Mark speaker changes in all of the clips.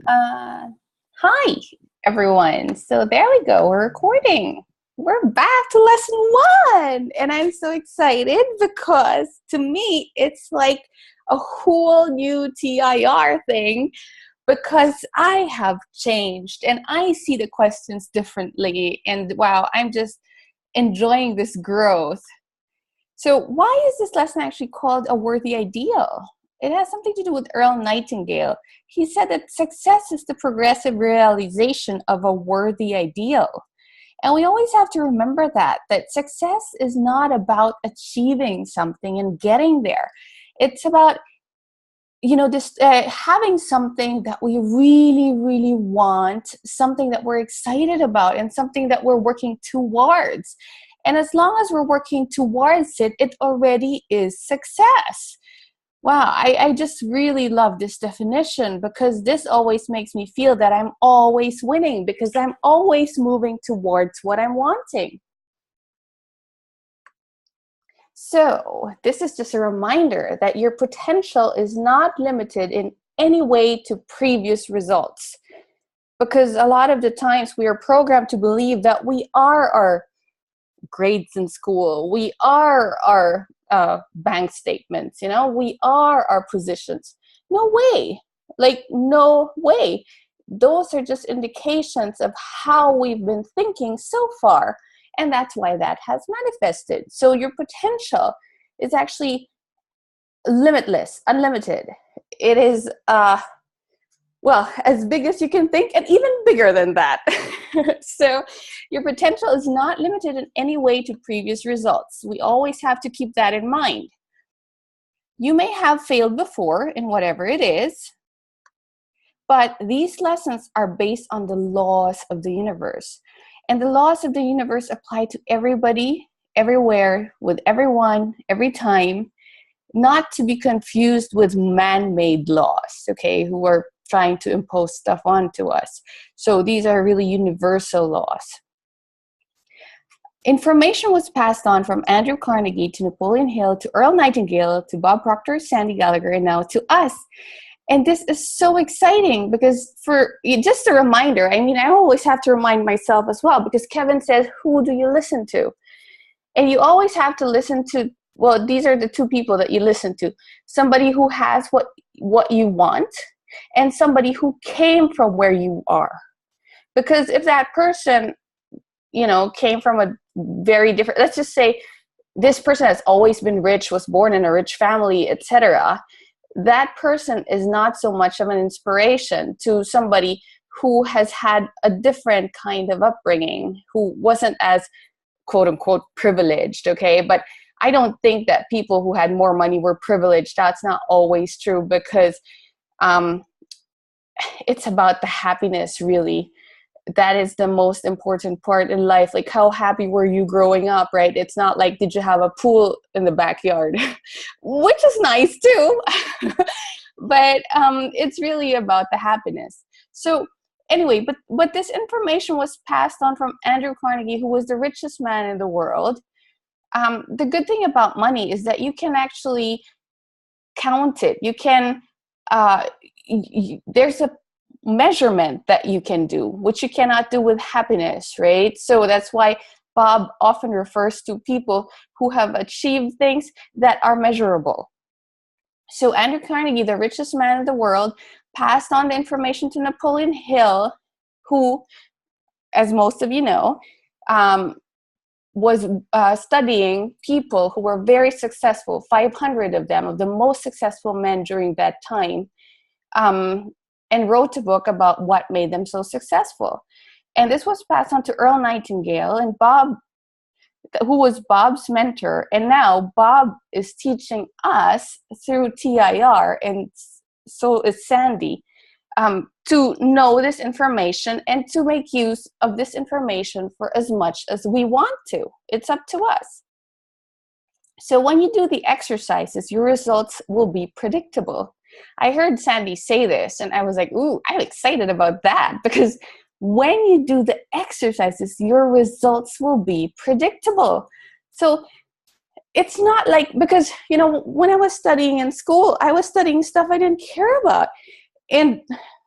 Speaker 1: Uh, Hi, everyone. So there we go. We're recording. We're back to lesson 1. And I'm so excited because to me, it's like a whole new TIR thing because I have changed and I see the questions differently. And wow, I'm just enjoying this growth. So, why is this lesson actually called a worthy ideal? It has something to do with Earl Nightingale. He said that success is the progressive realization of a worthy ideal. And we always have to remember that success is not about achieving something and getting there. It's about this having something that we really really want, something that we're excited about, and something that we're working towards. And as long as we're working towards it, it already is success. Wow, I just really love this definition because this always makes me feel that I'm always winning because I'm always moving towards what I'm wanting. So, this is just a reminder that your potential is not limited in any way to previous results. Because a lot of the times we are programmed to believe that we are our grades in school, we are our bank statements, we are our positions. No way. Like, no way. Those are just indications of how we've been thinking so far. And that's why that has manifested. So your potential is actually limitless, unlimited. It is, as big as you can think and even bigger than that. So your potential is not limited in any way to previous results. We always have to keep that in mind. You may have failed before in whatever it is, but these lessons are based on the laws of the universe. And the laws of the universe apply to everybody, everywhere, with everyone, every time, not to be confused with man-made laws, okay, who are trying to impose stuff onto us. So these are really universal laws. Information was passed on from Andrew Carnegie to Napoleon Hill to Earl Nightingale to Bob Proctor, Sandy Gallagher, and now to us. And this is so exciting because for just a reminder, I always have to remind myself as well because Kevin says, who do you listen to? And you always have to listen to, well, these are the two people that you listen to. Somebody who has what you want and somebody who came from where you are. Because if that person, came from a very different, let's just say this person has always been rich, was born in a rich family, etc., that person is not so much of an inspiration to somebody who has had a different kind of upbringing, who wasn't as quote unquote privileged, okay? But I don't think that people who had more money were privileged. That's not always true because it's about the happiness, really. That is the most important part in life. Like, how happy were you growing up, right? It's not like, did you have a pool in the backyard? Which is nice too. But it's really about the happiness. So anyway, but this information was passed on from Andrew Carnegie, who was the richest man in the world. The good thing about money is that you can actually count it. You can, there's a measurement that you can do, which you cannot do with happiness, right? So that's why Bob often refers to people who have achieved things that are measurable. So Andrew Carnegie, the richest man in the world, passed on the information to Napoleon Hill, who, as most of you know, was studying people who were very successful, 500 of them, of the most successful men during that time, and wrote a book about what made them so successful. And this was passed on to Earl Nightingale, and Bob, who was Bob's mentor, and now Bob is teaching us through TIR, and so is Sandy, to know this information and to make use of this information for as much as we want to. It's up to us. So when you do the exercises, your results will be predictable. I heard Sandy say this, and I was like, ooh, I'm excited about that, because when you do the exercises, your results will be predictable. So it's not like, because, when I was studying in school, I was studying stuff I didn't care about. And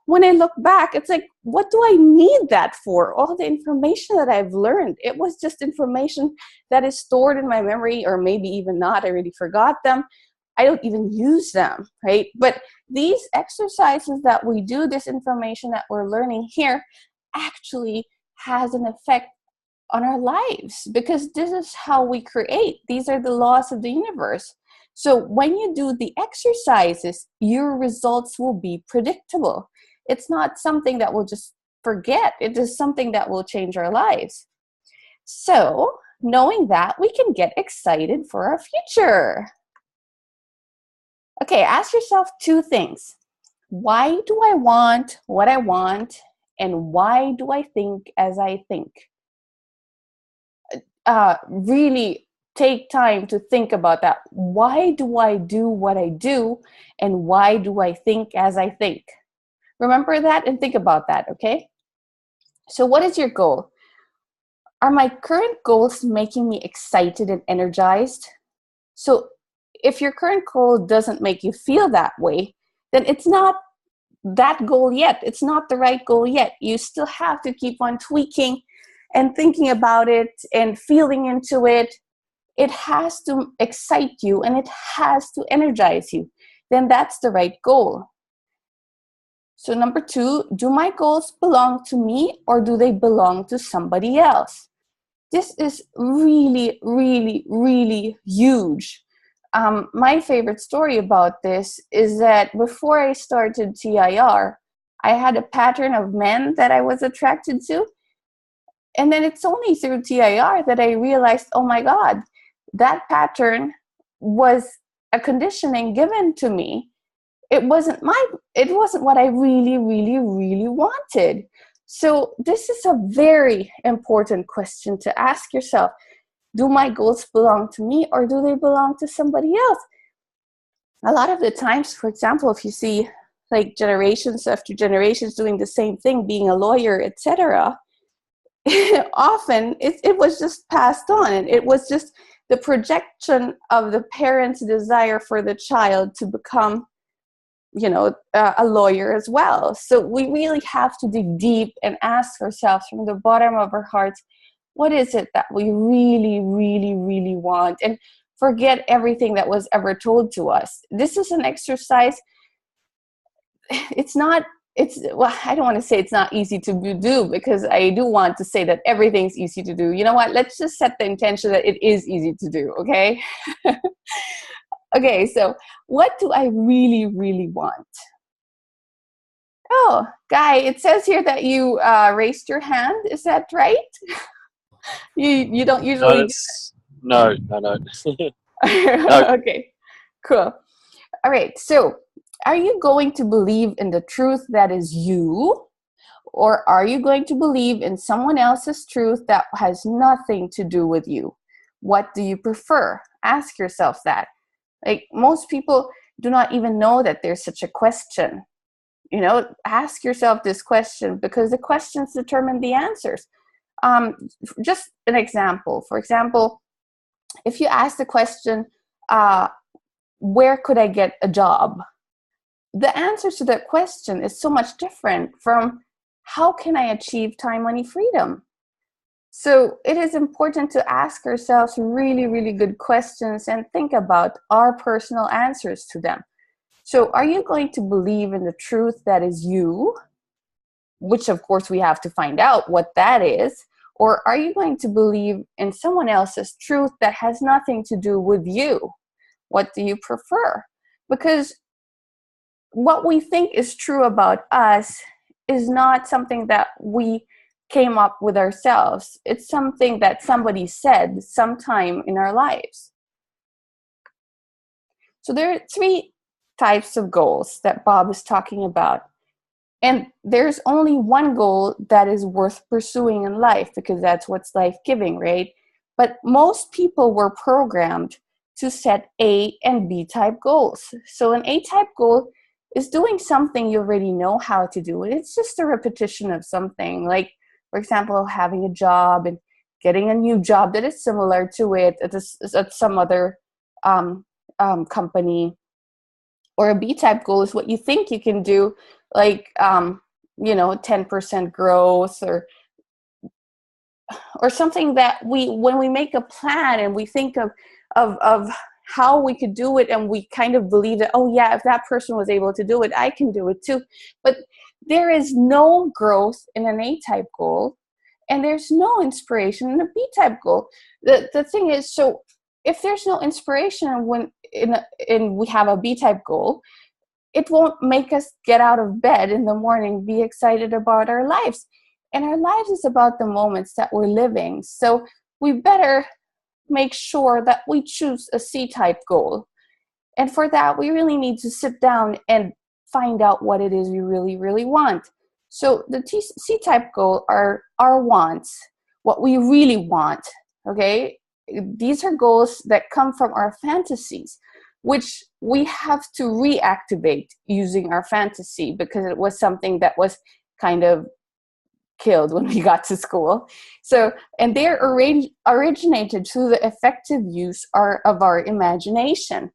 Speaker 1: when I look back, it's like, what do I need that for? All the information that I've learned, it was just information that is stored in my memory, or maybe even not. I already forgot them. I don't even use them, right? But these exercises that we do, this information that we're learning here, actually has an effect on our lives, because this is how we create. These are the laws of the universe. So when you do the exercises, your results will be predictable. It's not something that we'll just forget. It is something that will change our lives. So knowing that, we can get excited for our future. Okay, ask yourself two things. Why do I want what I want? And why do I think as I think? Really take time to think about that. Why do I do what I do? And why do I think as I think? Remember that and think about that, okay? So what is your goal? Are my current goals making me excited and energized? So if your current goal doesn't make you feel that way, then it's not that goal yet. It's not the right goal yet. You still have to keep on tweaking and thinking about it and feeling into it. It has to excite you and it has to energize you. Then that's the right goal. So number 2, do my goals belong to me or do they belong to somebody else? This is really, really, really huge. My favorite story about this is that before I started TIR, I had a pattern of men that I was attracted to. And then it's only through TIR that I realized, oh my God, that pattern was a conditioning given to me. It wasn't what I really, really, really wanted. So this is a very important question to ask yourself. Do my goals belong to me or do they belong to somebody else? A lot of the times, for example, if you see like generations after generations doing the same thing, being a lawyer, etc., often it was just passed on, and it was just the projection of the parents' desire for the child to become, a lawyer as well. So we really have to dig deep and ask ourselves from the bottom of our hearts, what is it that we really, really, really want? And forget everything that was ever told to us. This is an exercise. Well, I don't want to say it's not easy to do, because I do want to say that everything's easy to do. You know what? Let's just set the intention that it is easy to do, okay? Okay, so what do I really, really want? Oh, Guy, it says here that you raised your hand. Is that right? You don't
Speaker 2: No,
Speaker 1: usually do
Speaker 2: no, no, no. No,
Speaker 1: that. Okay, cool. All right, so are you going to believe in the truth that is you? Or are you going to believe in someone else's truth that has nothing to do with you? What do you prefer? Ask yourself that. Like, most people do not even know that there's such a question. Ask yourself this question, because the questions determine the answers. Just an example. For example, if you ask the question, where could I get a job? The answer to that question is so much different from how can I achieve time, money, freedom? So it is important to ask ourselves really, really good questions and think about our personal answers to them. So are you going to believe in the truth that is you, which of course we have to find out what that is, or are you going to believe in someone else's truth that has nothing to do with you? What do you prefer? Because what we think is true about us is not something that we came up with ourselves. It's something that somebody said sometime in our lives. So there are 3 types of goals that Bob is talking about. And there's only one goal that is worth pursuing in life, because that's what's life-giving, right? But most people were programmed to set A and B type goals. So an A type goal is doing something you already know how to do. It's just a repetition of something, like, for example, having a job and getting a new job that is similar to it at some other company. Or a B type goal is what you think you can do, like 10% growth, or something that when we make a plan and we think of how we could do it, and we kind of believe that, oh yeah, if that person was able to do it, I can do it too. But there is no growth in an A type goal, and there's no inspiration in a B type goal. The thing is, so if there's no inspiration when we have a B type goal, it won't make us get out of bed in the morning, be excited about our lives. And our lives is about the moments that we're living. So we better make sure that we choose a C-type goal. And for that, we really need to sit down and find out what it is we really, really want. So the C-type goal are our wants, what we really want, okay? These are goals that come from our fantasies, which we have to reactivate using our fantasy, because it was something that was kind of killed when we got to school. So, and they're originated through the effective use of our imagination.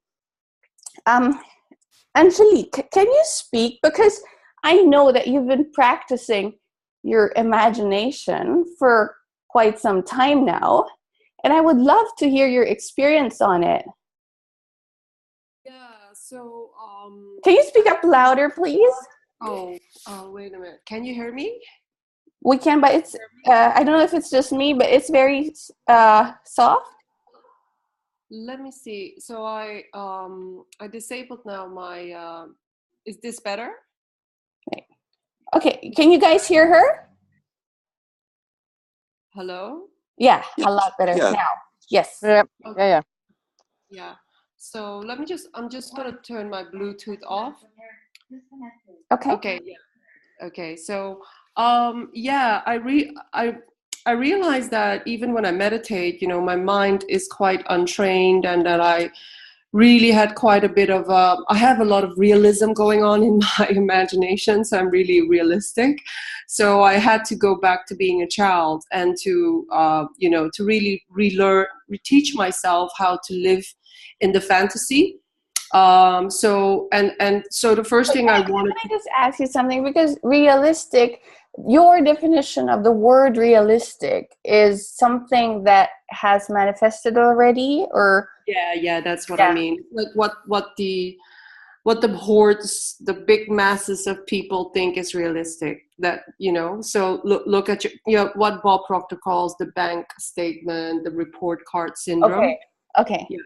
Speaker 1: Angelique, can you speak? Because I know that you've been practicing your imagination for quite some time now, and I would love to hear your experience on it.
Speaker 3: Yeah, so
Speaker 1: Can you speak up louder, please?
Speaker 3: oh, wait a minute. Can you hear me?
Speaker 1: We can, but it's I don't know if it's just me, but it's very soft.
Speaker 3: Let me see. So I disabled now my is this better?
Speaker 1: Okay, can you guys hear her?
Speaker 3: Hello?
Speaker 1: Yeah, a lot better now. Yes.
Speaker 2: Yeah.
Speaker 3: Okay.
Speaker 2: Yeah.
Speaker 3: Yeah. So I'm just gonna turn my Bluetooth off.
Speaker 1: Okay.
Speaker 3: Okay, yeah. Okay. So yeah, I realize that even when I meditate, my mind is quite untrained, and that I really had quite a bit of I have a lot of realism going on in my imagination, so I'm really realistic. So I had to go back to being a child, and to to really relearn, reteach myself how to live in the fantasy. So the first thing I wanted
Speaker 1: Can I just ask you something? Because realistic, your definition of the word realistic is something that has manifested already, or
Speaker 3: yeah, that's what I mean. Like what the hordes, the big masses of people think is realistic. That so look at what Bob Proctor calls the bank statement, the report card syndrome.
Speaker 1: Okay.
Speaker 3: Yeah.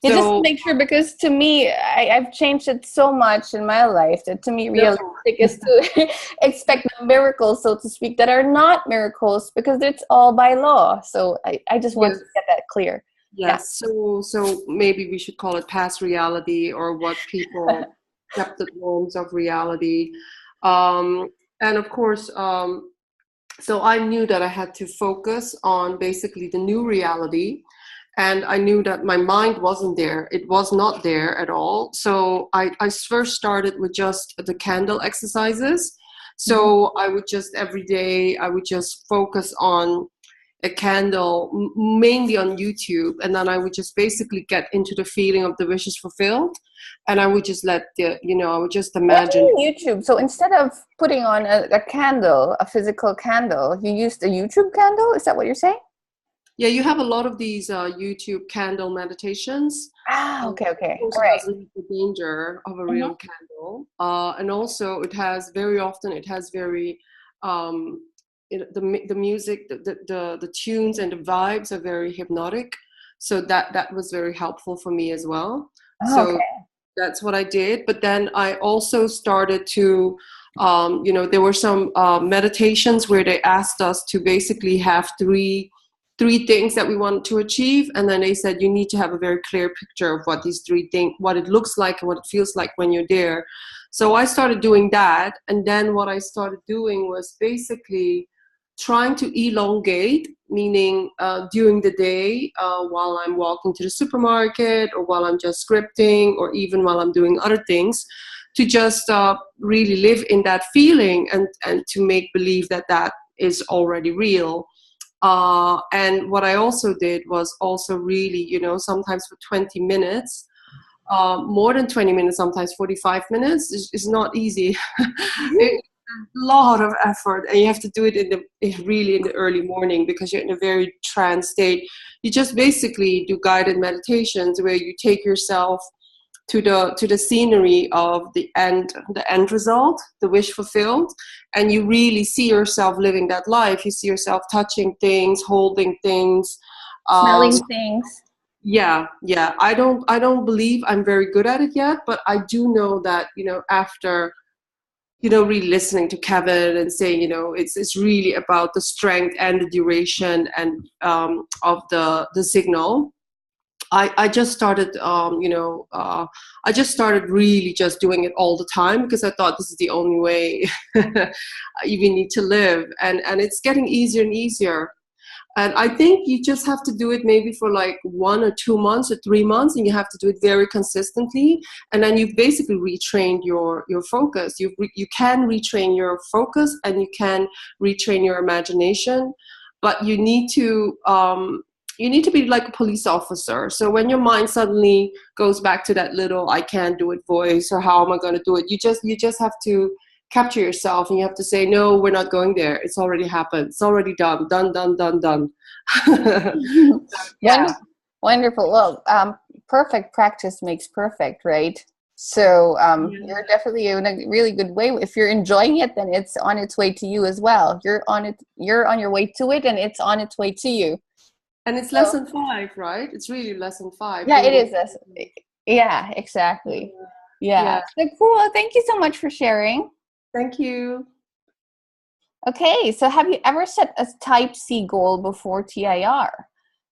Speaker 1: You just
Speaker 3: So
Speaker 1: make sure, because to me, I've changed it so much in my life that to me
Speaker 3: no,
Speaker 1: realistic is to expect miracles, so to speak, that are not miracles, because it's all by law. So I just want
Speaker 3: yes,
Speaker 1: to get that clear. Yeah.
Speaker 3: yes. So maybe we should call it past reality, or what people accepted norms of reality. Um, and of course, so I knew that I had to focus on basically the new reality. And I knew that my mind wasn't there. It was not there at all. So I first started with just the candle exercises. So I would just every day, I would just focus on a candle, mainly on YouTube. And then I would just basically get into the feeling of the wishes fulfilled. And I would just I would just
Speaker 1: What do
Speaker 3: imagine.
Speaker 1: you mean YouTube? So instead of putting on a candle, a physical candle, you used a YouTube candle? Is that what you're saying?
Speaker 3: Yeah, you have a lot of these YouTube candle meditations.
Speaker 1: Ah, okay.
Speaker 3: Of course,
Speaker 1: All
Speaker 3: it
Speaker 1: right.
Speaker 3: doesn't have the danger of a
Speaker 1: Mhm.
Speaker 3: real candle. And also, it has very often, it has very, the music, the tunes and the vibes are very hypnotic. So that was very helpful for me as well.
Speaker 1: Oh,
Speaker 3: So
Speaker 1: okay.
Speaker 3: that's what I did. But then I also started to, there were some meditations where they asked us to basically have three things that we wanted to achieve, and then they said you need to have a very clear picture of what these three things, what it looks like and what it feels like when you're there. So I started doing that, and then what I started doing was basically trying to elongate, meaning during the day, while I'm walking to the supermarket, or while I'm just scripting, or even while I'm doing other things, to just really live in that feeling, and to make believe that that is already real. And what I also did was also really, sometimes for 20 minutes, more than 20 minutes, sometimes 45 minutes is not easy. It's a lot of effort, and you have to do it really in the early morning because you're in a very trance state. You just basically do guided meditations where you take yourself to the scenery of the end result, the wish fulfilled, and you really see yourself living that life. You see yourself touching things, holding things,
Speaker 1: Smelling things.
Speaker 3: yeah. I don't believe I'm very good at it yet, but I do know that, after, really listening to Kevin and saying, it's really about the strength and the duration and of the signal. I just started, I just started really just doing it all the time because I thought this is the only way you need to live. And it's getting easier and easier. And I think you just have to do it maybe for like 1 or 2 months or 3 months, and you have to do it very consistently. And then you've basically retrained your focus. You can retrain your focus and you can retrain your imagination, but you need to be like a police officer. So when your mind suddenly goes back to that little "I can't do it" voice, or "how am I going to do it," you just have to capture yourself, and you have to say, "No, we're not going there. It's already happened. It's already done. Done." Yeah.
Speaker 1: Wonderful. Well, perfect practice makes perfect, right? So you're definitely in a really good way. If you're enjoying it, then it's on its way to you as well. You're on your way to it, and it's on its way to you.
Speaker 3: And it's lesson 5, right? It's really lesson 5.
Speaker 1: Yeah, it is. Yeah, exactly. Yeah. So cool. Thank you so much for sharing.
Speaker 3: Thank you.
Speaker 1: Okay, so have you ever set a type C goal before TIR?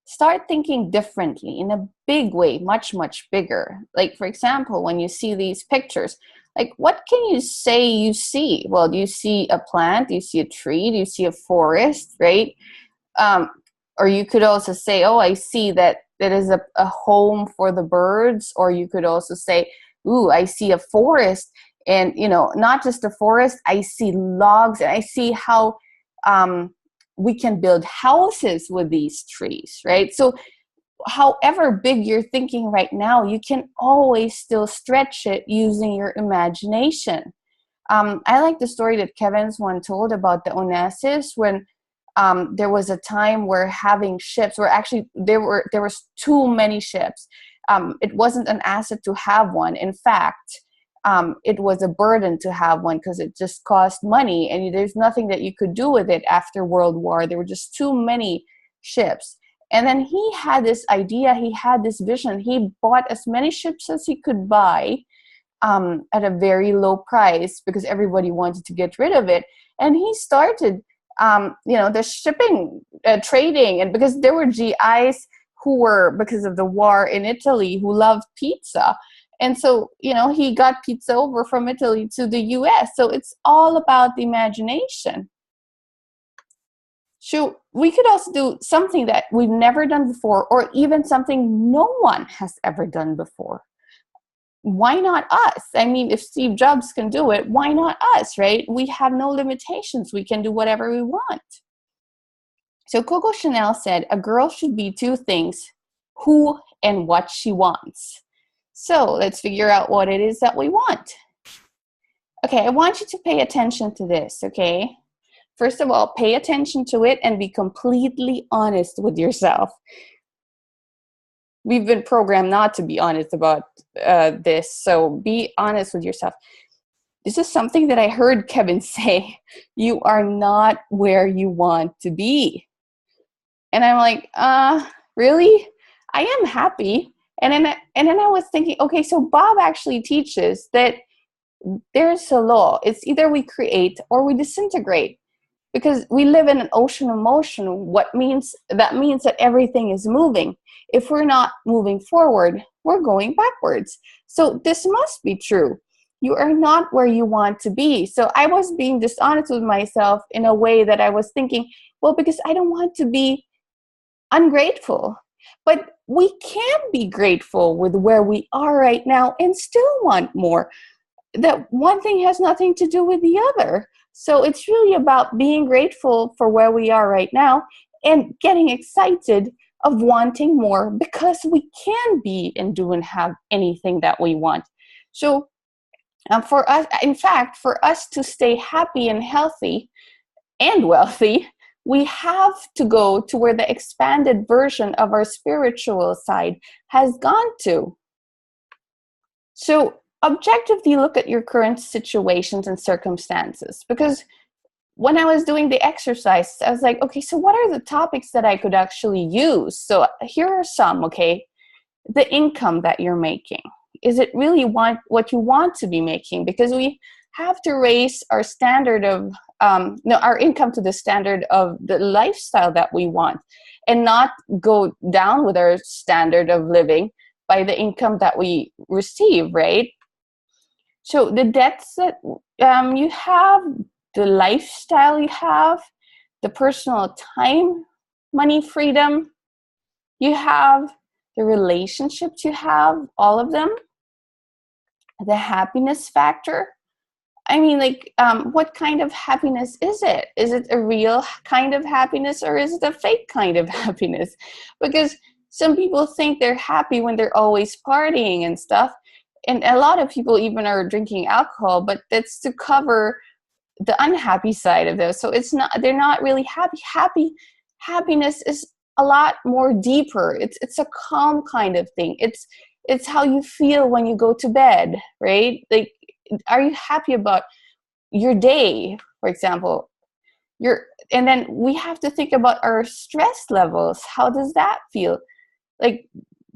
Speaker 1: Start thinking differently in a big way, much, much bigger. Like, for example, when you see these pictures, like, what can you say you see? Well, do you see a plant? Do you see a tree? Do you see a forest, right? Or you could also say, oh, I see that is a home for the birds. Or you could also say, ooh, I see a forest. And, not just a forest, I see logs, and I see how we can build houses with these trees, right? So however big you're thinking right now, you can always still stretch it using your imagination. I like the story that Kevin's one told about the Onassis, when there was a time where having ships, where actually there was too many ships. It wasn't an asset to have one. In fact, it was a burden to have one because it just cost money, and there's nothing that you could do with it after World War. There were just too many ships. And then he had this idea, he had this vision. He bought as many ships as he could buy at a very low price because everybody wanted to get rid of it. And he started, the shipping, trading, and because there were GIs who were, because of the war in Italy, who loved pizza. And so, he got pizza over from Italy to the US. So it's all about the imagination. So we could also do something that we've never done before, or even something no one has ever done before. Why not us? I mean, if Steve Jobs can do it, why not us, right? We have no limitations. We can do whatever we want. So Coco Chanel said, a girl should be 2 things: who and what she wants. So let's figure out what it is that we want. Okay, I want you to pay attention to this, okay? First of all, pay attention to it and be completely honest with yourself. We've been programmed not to be honest about this, so be honest with yourself. This is something that I heard Kevin say. You are not where you want to be. And I'm like, really? I am happy. And then I was thinking, okay, so Bob actually teaches that there's a law. It's either we create or we disintegrate, because we live in an ocean of motion. That means that everything is moving. If we're not moving forward, we're going backwards. So this must be true. You are not where you want to be. So I was being dishonest with myself in a way that I was thinking, well, because I don't want to be ungrateful. But we can be grateful with where we are right now and still want more. That one thing has nothing to do with the other. So it's really about being grateful for where we are right now and getting excited of wanting more because we can be and do and have anything that we want. So for us, in fact, for us to stay happy and healthy and wealthy, we have to go to where the expanded version of our spiritual side has gone to. So objectively look at your current situations and circumstances, because when I was doing the exercise, I was like, okay, so what are the topics that I could actually use? So here are some, okay? The income that you're making. Is it really what you want to be making? Because we have to raise our standard of, our income to the standard of the lifestyle that we want, and not go down with our standard of living by the income that we receive, right? So the debts that you have, the lifestyle you have, the personal time, money, freedom you have, the relationships you have, all of them, the happiness factor. I mean, like, what kind of happiness is it? Is it a real kind of happiness, or is it a fake kind of happiness? Because some people think they're happy when they're always partying and stuff. And a lot of people even are drinking alcohol, but that's to cover the unhappy side of those. So it's not, they're not really happy. Happiness is a lot more deeper. It's a calm kind of thing. It's how you feel when you go to bed, right? Like, are you happy about your day, for example? And then we have to think about our stress levels. How does that feel? Like,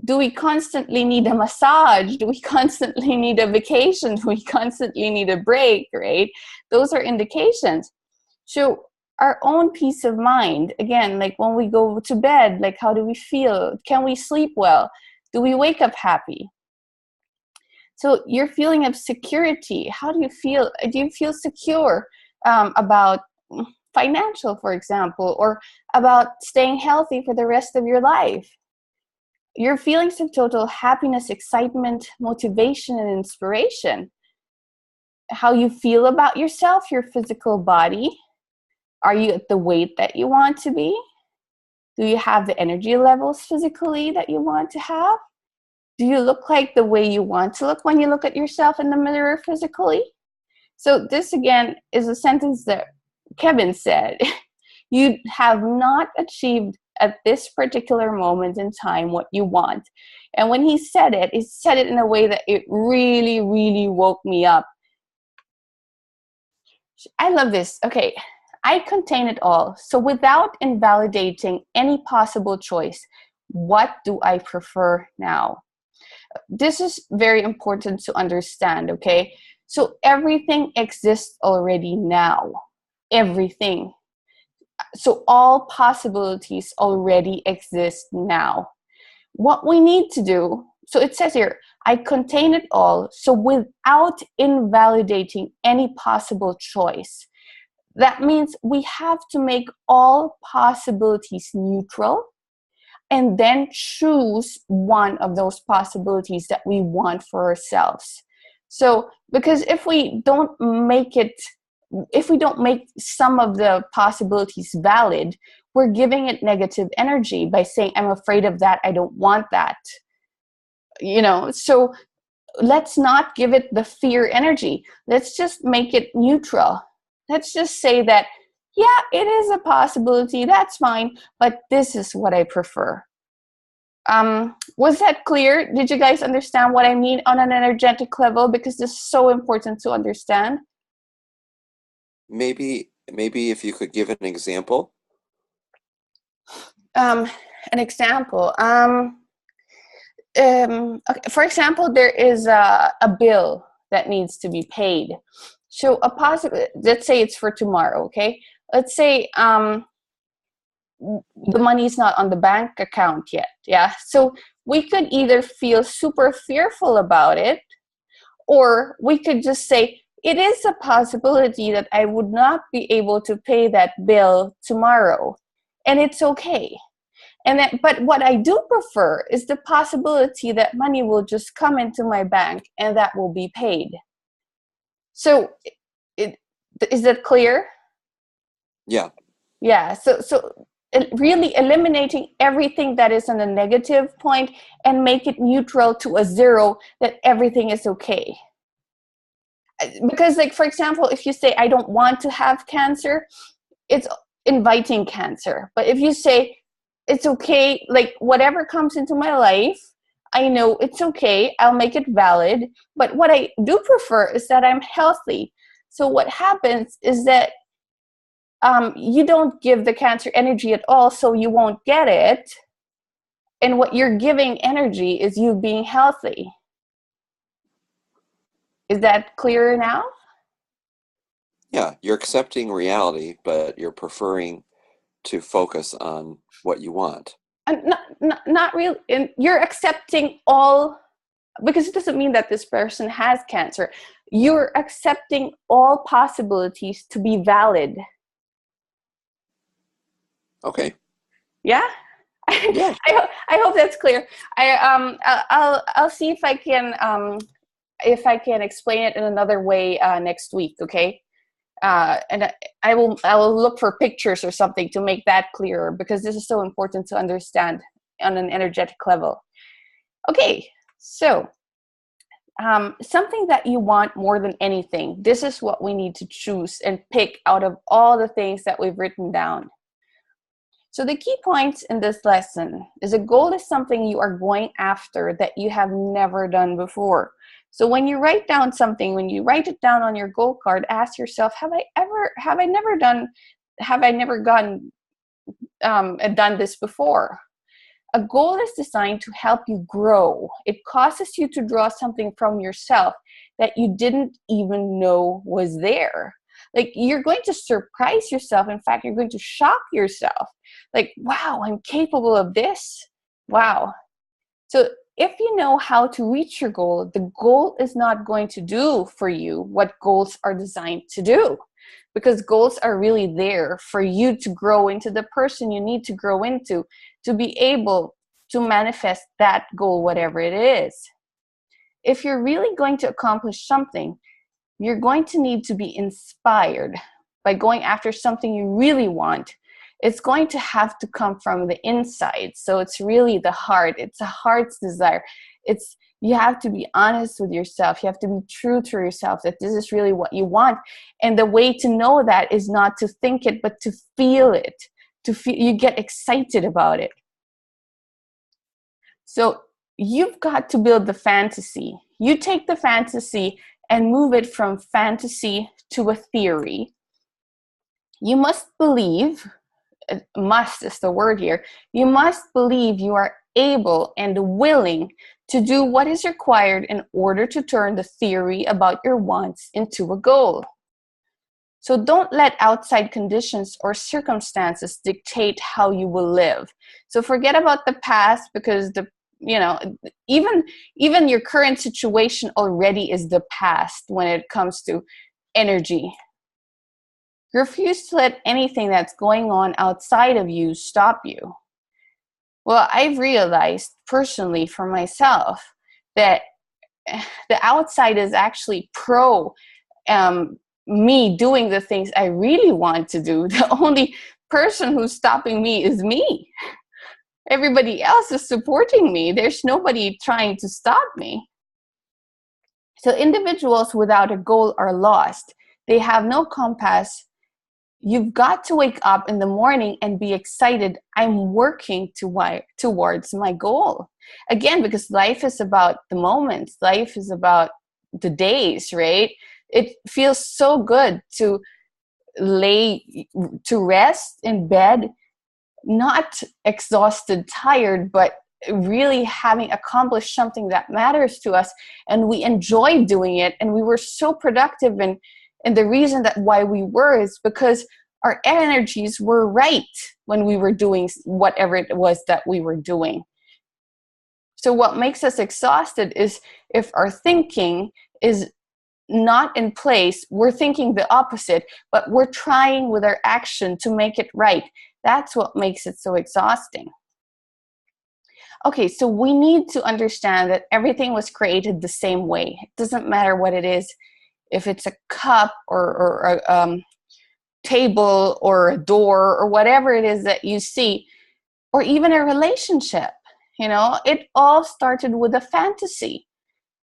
Speaker 1: do we constantly need a massage? Do we constantly need a vacation? Do we constantly need a break, right? Those are indications. So our own peace of mind, again, like when we go to bed, like, how do we feel? Can we sleep well? Do we wake up happy? So your feeling of security, how do you feel? Do you feel secure about financial, for example, or about staying healthy for the rest of your life? Your feelings of total happiness, excitement, motivation, and inspiration. How you feel about yourself, your physical body. Are you at the weight that you want to be? Do you have the energy levels physically that you want to have? Do you look like the way you want to look when you look at yourself in the mirror physically? So this, again, is a sentence that Kevin said. You have not achieved at this particular moment in time what you want. And when he said it in a way that it really, really woke me up. I love this. Okay. I contain it all. So without invalidating any possible choice, what do I prefer now? This is very important to understand, okay? So everything exists already now. Everything. So all possibilities already exist now. What we need to do, so it says here, I contain it all, so without invalidating any possible choice. That means we have to make all possibilities neutral and then choose one of those possibilities that we want for ourselves. So, because if we don't make some of the possibilities valid, we're giving it negative energy by saying, I'm afraid of that, I don't want that. So let's not give it the fear energy. Let's just make it neutral. Let's just say that, yeah, it is a possibility, that's fine, but this is what I prefer. Was that clear? Did you guys understand what I mean on an energetic level? Because this is so important to understand.
Speaker 4: Maybe if you could give an example.
Speaker 1: An example. Okay, for example, there is a bill that needs to be paid. So let's say it's for tomorrow, okay? Let's say the money's not on the bank account yet, yeah? So we could either feel super fearful about it, or we could just say, it is a possibility that I would not be able to pay that bill tomorrow, and it's okay. But what I do prefer is the possibility that money will just come into my bank and that will be paid. So, is that clear?
Speaker 4: Yeah.
Speaker 1: Yeah. So really eliminating everything that is on a negative point and make it neutral to a zero, that everything is okay. Because, like, for example, if you say, I don't want to have cancer, it's inviting cancer. But if you say, it's okay, like, whatever comes into my life, I know it's okay, I'll make it valid. But what I do prefer is that I'm healthy. So what happens is that you don't give the cancer energy at all, so you won't get it. And what you're giving energy is you being healthy. Is that clearer now?
Speaker 4: Yeah, you're accepting reality, but you're preferring to focus on what you want.
Speaker 1: And not really. And you're accepting all, because it doesn't mean that this person has cancer. You're accepting all possibilities to be valid.
Speaker 4: Okay.
Speaker 1: Yeah.
Speaker 4: Yeah.
Speaker 1: I hope that's clear. I'll see if I can explain it in another way next week. Okay. And I will look for pictures or something to make that clearer, because this is so important to understand on an energetic level. Okay, so something that you want more than anything, this is what we need to choose and pick out of all the things that we've written down. So the key points in this lesson is a goal is something you are going after that you have never done before. So when you write down something, when you write it down on your goal card, ask yourself, have I never done this before? A goal is designed to help you grow. It causes you to draw something from yourself that you didn't even know was there. Like, you're going to surprise yourself. In fact, you're going to shock yourself. Like, wow, I'm capable of this. Wow. So if you know how to reach your goal, the goal is not going to do for you what goals are designed to do. Because goals are really there for you to grow into the person you need to grow into, to be able to manifest that goal, whatever it is. If you're really going to accomplish something, you're going to need to be inspired by going after something you really want. It's going to have to come from the inside. So it's really the heart. It's a heart's desire. You have to be honest with yourself. You have to be true to yourself that this is really what you want. And the way to know that is not to think it, but to feel it. You get excited about it. So you've got to build the fantasy. You take the fantasy and move it from fantasy to a theory. You must believe, must is the word here, you must believe you are able and willing to do what is required in order to turn the theory about your wants into a goal. So don't let outside conditions or circumstances dictate how you will live. So forget about the past, because even your current situation already is the past when it comes to energy. Refuse to let anything that's going on outside of you stop you. Well, I've realized personally for myself that the outside is actually pro me doing the things I really want to do. The only person who's stopping me is me. Everybody else is supporting me. There's nobody trying to stop me. So individuals without a goal are lost. They have no compass. You've got to wake up in the morning and be excited. I'm working towards my goal. Again, because life is about the moments. Life is about the days, right? It feels so good to rest in bed, not exhausted, tired, but really having accomplished something that matters to us, and we enjoy doing it, and we were so productive. And the reason that why we were is because our energies were right when we were doing whatever it was that we were doing. So what makes us exhausted is if our thinking is not in place, we're thinking the opposite, but we're trying with our action to make it right. That's what makes it so exhausting. Okay, so we need to understand that everything was created the same way. It doesn't matter what it is, if it's a cup or table or a door or whatever it is that you see, or even a relationship. It all started with a fantasy.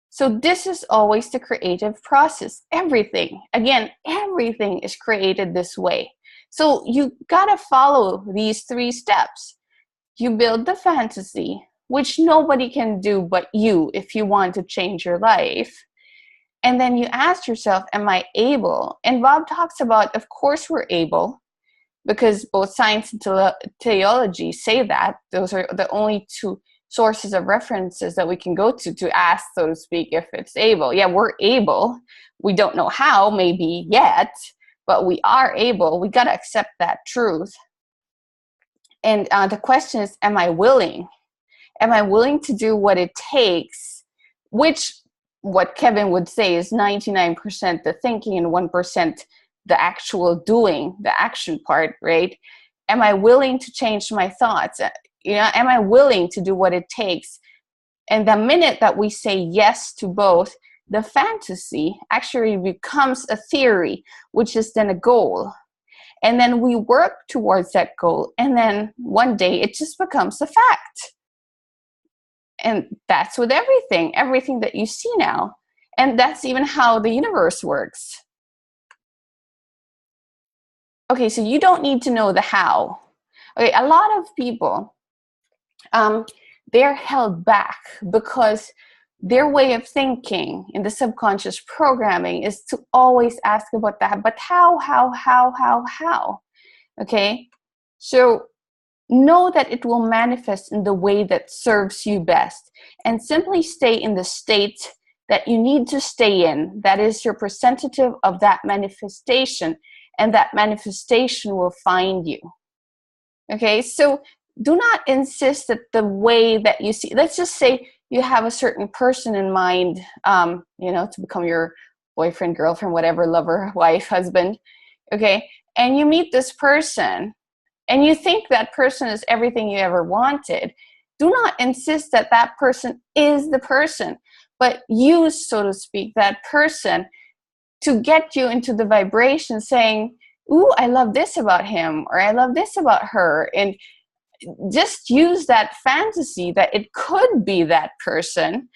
Speaker 1: So this is always the creative process. Everything is created this way. So you gotta follow these 3 steps. You build the fantasy, which nobody can do but you if you want to change your life. And then you ask yourself, am I able? And Bob talks about, of course we're able, because both science and theology say that. Those are the only 2 sources of references that we can go to ask, so to speak, if it's able. Yeah, we're able. We don't know how, maybe yet, but we are able. We got to accept that truth. And the question is, am I willing? Am I willing to do what it takes? Which, what Kevin would say, is 99% the thinking and 1% the actual doing, the action part, right? Am I willing to change my thoughts? Am I willing to do what it takes? And the minute that we say yes to both, the fantasy actually becomes a theory, which is then a goal. And then we work towards that goal. And then one day it just becomes a fact. And that's with everything that you see now. And that's even how the universe works. Okay, so you don't need to know the how. Okay, a lot of people, they're held back because their way of thinking in the subconscious programming is to always ask about that. But how? Okay, so know that it will manifest in the way that serves you best, and simply stay in the state that you need to stay in. That is your representative of that manifestation, and that manifestation will find you. Okay, so do not insist that the way that you see, let's just say you have a certain person in mind, to become your boyfriend, girlfriend, whatever, lover, wife, husband, okay, and you meet this person, and you think that person is everything you ever wanted. Do not insist that that person is the person, but use, so to speak, that person to get you into the vibration saying, ooh, I love this about him, or I love this about her. And just use that fantasy that it could be that person.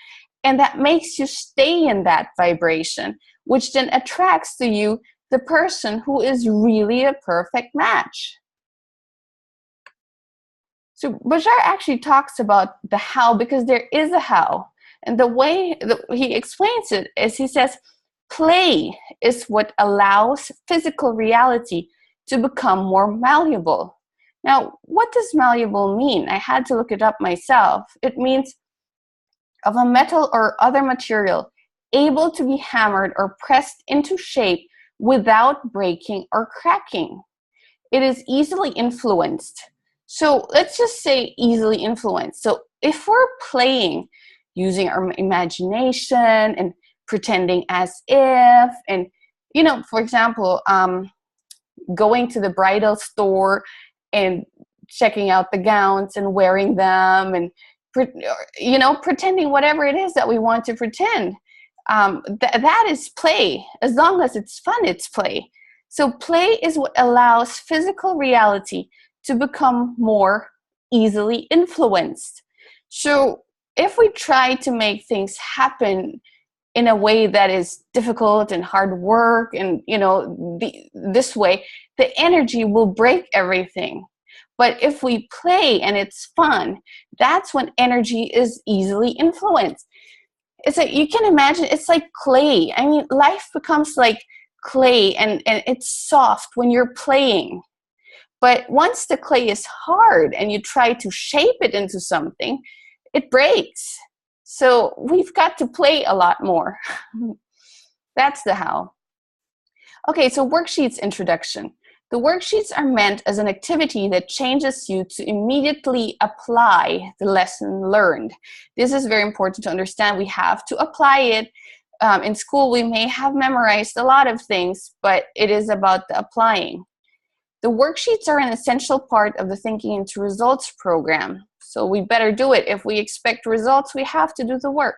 Speaker 1: And that makes you stay in that vibration, which then attracts to you the person who is really a perfect match. So Bashar actually talks about the how, because there is a how. And the way that he explains it is, he says, play is what allows physical reality to become more malleable. Now, what does malleable mean? I had to look it up myself. It means of a metal or other material able to be hammered or pressed into shape without breaking or cracking. It is easily influenced. So let's just say easily influenced. So if we're playing using our imagination and pretending as if, and, for example, going to the bridal store and checking out the gowns and wearing them and, pretending whatever it is that we want to pretend. That is play. As long as it's fun, it's play. So play is what allows physical reality to become more easily influenced. So if we try to make things happen in a way that is difficult and hard work and, this way, the energy will break everything. But if we play and it's fun, that's when energy is easily influenced. It's like, you can imagine, it's like clay. I mean, life becomes like clay and it's soft when you're playing. But once the clay is hard and you try to shape it into something, it breaks. So we've got to play a lot more. That's the how. Okay, so worksheets introduction. The worksheets are meant as an activity that changes you to immediately apply the lesson learned. This is very important to understand. We have to apply it. In school, we may have memorized a lot of things, but it is about the applying. The worksheets are an essential part of the Thinking into Results program. So we better do it. If we expect results, we have to do the work.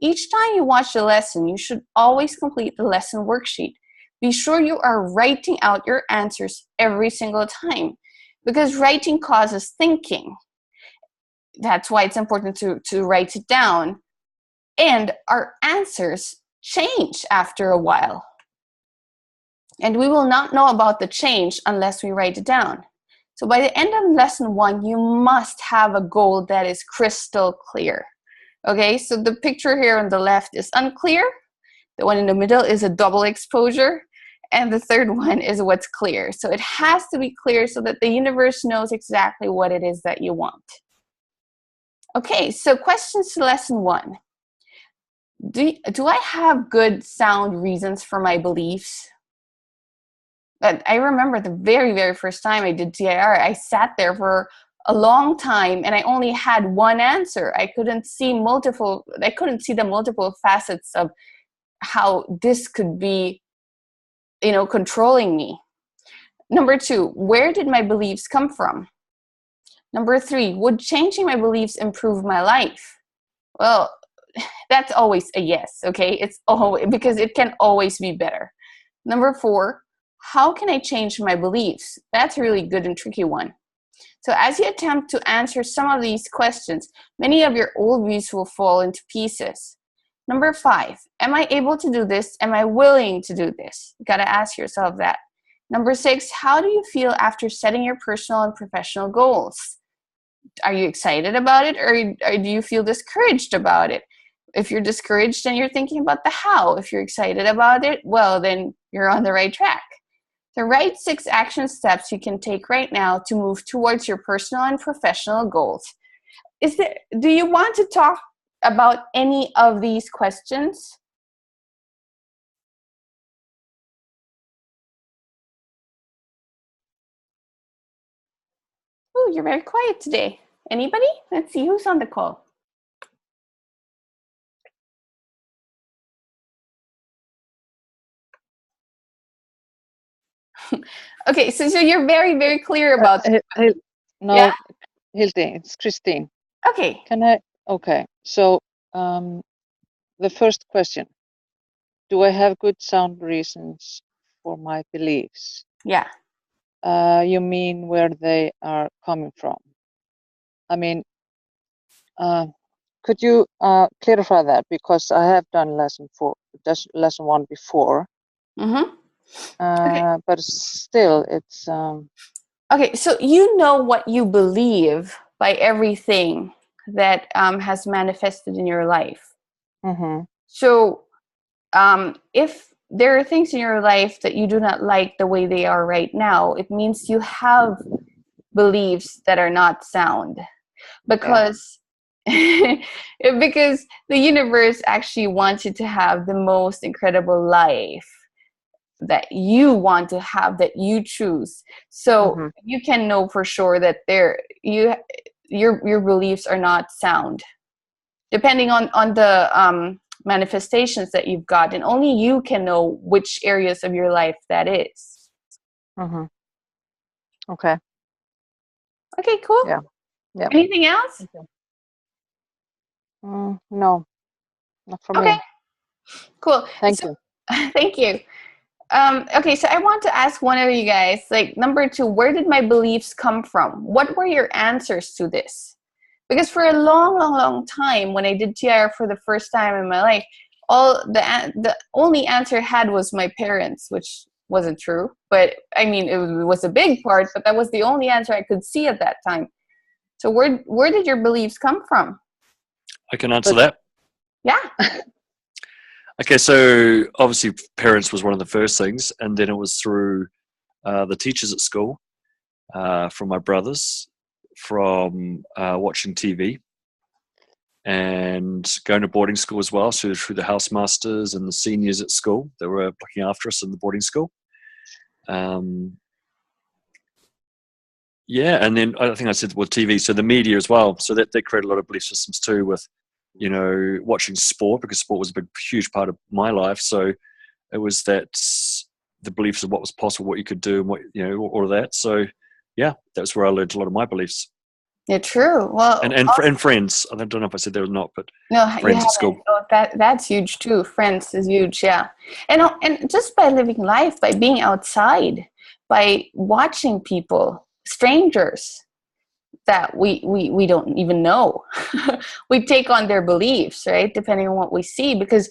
Speaker 1: Each time you watch the lesson, you should always complete the lesson worksheet. be sure you are writing out your answers every single time, because writing causes thinking. That's why it's important to write it down. And our answers change after a while. And we will not know about the change unless we write it down. So by the end of lesson 1, you must have a goal that is crystal clear. Okay, so the picture here on the left is unclear. The one in the middle is a double exposure. And the third one is what's clear. So it has to be clear so that the universe knows exactly what it is that you want. Okay, so questions to lesson 1. Do I have good sound reasons for my beliefs? But I remember the very, very first time I did TIR, I sat there for a long time and I only had one answer. I couldn't see the multiple facets of how this could be, controlling me. Number 2, where did my beliefs come from? Number 3, would changing my beliefs improve my life? Well, that's always a yes, okay? It's always, because it can always be better. Number 4, how can I change my beliefs? That's a really good and tricky one. So as you attempt to answer some of these questions, many of your old views will fall into pieces. Number 5, am I able to do this? Am I willing to do this? You got to ask yourself that. Number 6, how do you feel after setting your personal and professional goals? Are you excited about it, or do you feel discouraged about it? If you're discouraged, then you're thinking about the how. If you're excited about it, well, then you're on the right track. So write 6 action steps you can take right now to move towards your personal and professional goals. Do you want to talk about any of these questions? Oh, you're very quiet today. Anybody? Let's see who's on the call. Okay, so you're very, very clear about
Speaker 5: no,
Speaker 1: yeah?
Speaker 5: Hildy, it's Christine.
Speaker 1: Okay.
Speaker 5: Okay, so the first question, do I have good sound reasons for my beliefs?
Speaker 1: Yeah.
Speaker 5: You mean where they are coming from? I mean, could you clarify that? Because I have done lesson 1 before.
Speaker 1: Mm-hmm. Okay.
Speaker 5: But still, it's...
Speaker 1: Okay, so you know what you believe by everything that has manifested in your life.
Speaker 5: Mm-hmm.
Speaker 1: So if there are things in your life that you do not like the way they are right now, it means you have beliefs that are not sound. Because because the universe actually wants you to have the most incredible life that you want to have, that you choose. So
Speaker 5: Mm-hmm.
Speaker 1: you can know for sure that your beliefs are not sound, depending on the manifestations that you've got, and only you can know which areas of your life that is.
Speaker 5: Mm-hmm. Okay.
Speaker 1: Okay, cool.
Speaker 5: Yeah.
Speaker 1: Anything else?
Speaker 5: Okay. No, not for
Speaker 1: Okay,
Speaker 5: me.
Speaker 1: cool.
Speaker 5: Thank you.
Speaker 1: Thank you. Okay, so I want to ask one of you guys, like, number 2, where did my beliefs come from? What were your answers to this? Because for a long, long, long time, when I did TIR for the first time in my life, the only answer I had was my parents, which wasn't true. But I mean, it was a big part, but that was the only answer I could see at that time. So where did your beliefs come from?
Speaker 2: I can answer that.
Speaker 1: Yeah.
Speaker 2: Okay, so obviously parents was one of the first things, and then it was through the teachers at school, from my brothers, from watching TV, and going to boarding school as well, so through the housemasters and the seniors at school that were looking after us in the boarding school. Yeah, and then I think I said, well, TV, so the media as well, so that they created a lot of belief systems too, with watching sport, because sport was a huge part of my life. So it was that the beliefs of what was possible, what you could do, and what all of that. So yeah, that's where I learned a lot of my beliefs.
Speaker 1: Yeah, true. Well,
Speaker 2: and friends. I don't know if I said that or not, but
Speaker 1: no, you
Speaker 2: friends at
Speaker 1: haven't.
Speaker 2: school.
Speaker 1: Oh, that's huge too. Friends is huge, yeah. And just by living life, by being outside, by watching people, strangers that we don't even know, we take on their beliefs, right? Depending on what we see, because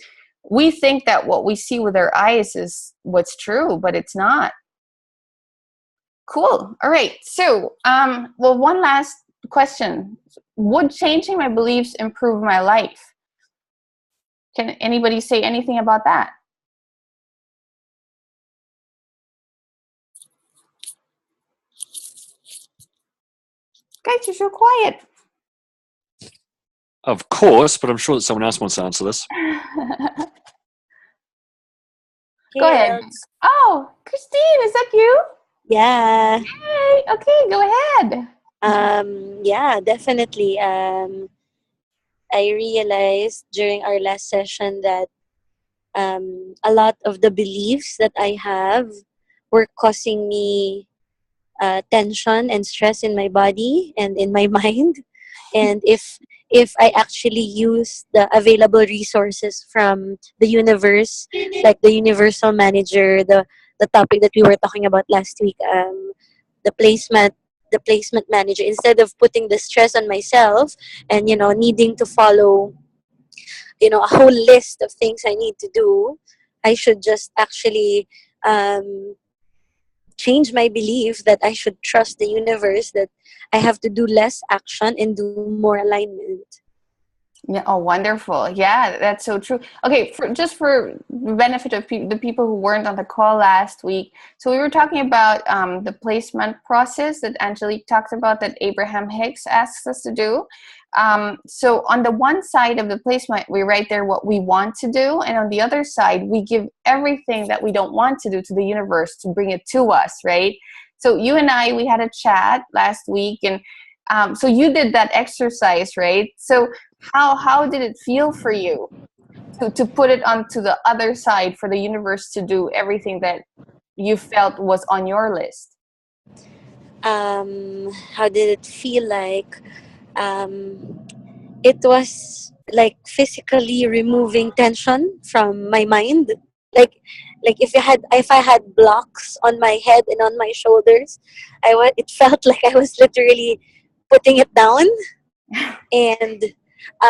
Speaker 1: we think that what we see with our eyes is what's true, but it's not. Cool. All right. So, well, one last question: would changing my beliefs improve my life? Can anybody say anything about that? Guys, you're so quiet.
Speaker 2: Of course, but I'm sure that someone else wants to answer this.
Speaker 1: Go ahead. Oh, Christine, is that you?
Speaker 6: Yeah.
Speaker 1: Hey, okay, go ahead.
Speaker 6: Yeah, definitely. I realized during our last session that a lot of the beliefs that I have were causing me tension and stress in my body and in my mind. And if I actually use the available resources from the universe, like the universal manager, the topic that we were talking about last week, the placement the placement manager, instead of putting the stress on myself and needing to follow a whole list of things I need to do, I should just actually um, change my belief that I should trust the universe, that I have to do less action and do more alignment.
Speaker 1: Yeah. Oh, wonderful. Yeah, that's so true. Okay, for benefit of the people who weren't on the call last week. So we were talking about the placement process that Angelique talked about, that Abraham Hicks asks us to do. So on the one side of the placement, we write there what we want to do, and on the other side, we give everything that we don't want to do to the universe to bring it to us, right? So you and I, we had a chat last week, and so you did that exercise, right? So how did it feel for you to put it onto the other side for the universe to do everything that you felt was on your list?
Speaker 6: How did it feel like? Um, it was like physically removing tension from my mind. Like if I had blocks on my head and on my shoulders, it felt like I was literally putting it down. And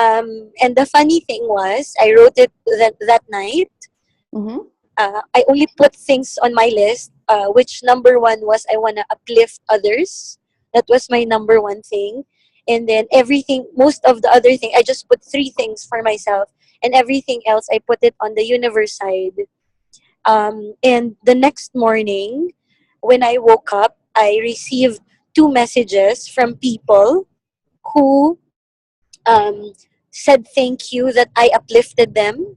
Speaker 6: and the funny thing was, I wrote it that night.
Speaker 1: Mm-hmm.
Speaker 6: I only put things on my list, which number one was I want to uplift others. That was my number one thing. And then everything, most of the other thing, I just put three things for myself. And everything else, I put it on the universe side. And the next morning, when I woke up, I received two messages from people who um, said thank you that I uplifted them.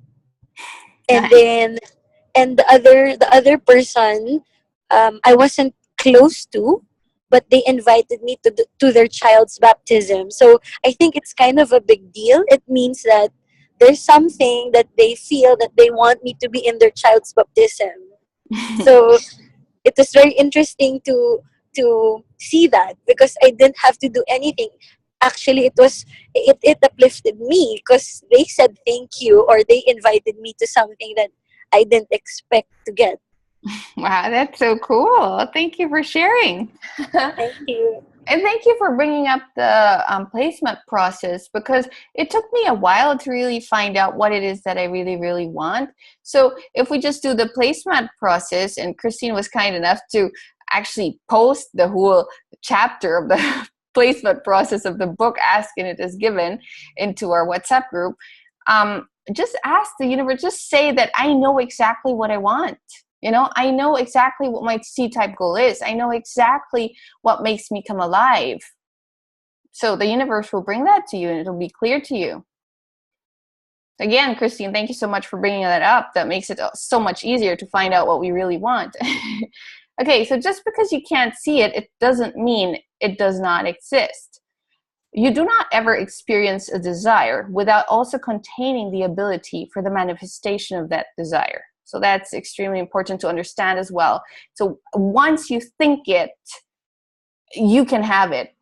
Speaker 6: And
Speaker 1: Nice.
Speaker 6: then the other person, I wasn't close to, but they invited me to their child's baptism. So I think it's kind of a big deal. It means that there's something that they feel that they want me to be in their child's baptism. So it was very interesting to see that, because I didn't have to do anything. Actually, it uplifted me because they said thank you, or they invited me to something that I didn't expect to get.
Speaker 1: Wow, that's so cool. Thank you for sharing.
Speaker 6: Thank you.
Speaker 1: And thank you for bringing up the placement process, because it took me a while to really find out what it is that I really, really want. So if we just do the placement process, and Christine was kind enough to actually post the whole chapter of the placement process of the book, Ask and It Is Given, into our WhatsApp group, just ask the universe, just say that I know exactly what I want. I know exactly what my C-type goal is. I know exactly what makes me come alive. So the universe will bring that to you, and it'll be clear to you. Again, Christine, thank you so much for bringing that up. That makes it so much easier to find out what we really want. Okay, so just because you can't see it, it doesn't mean it does not exist. You do not ever experience a desire without also containing the ability for the manifestation of that desire. So that's extremely important to understand as well. So once you think it, you can have it.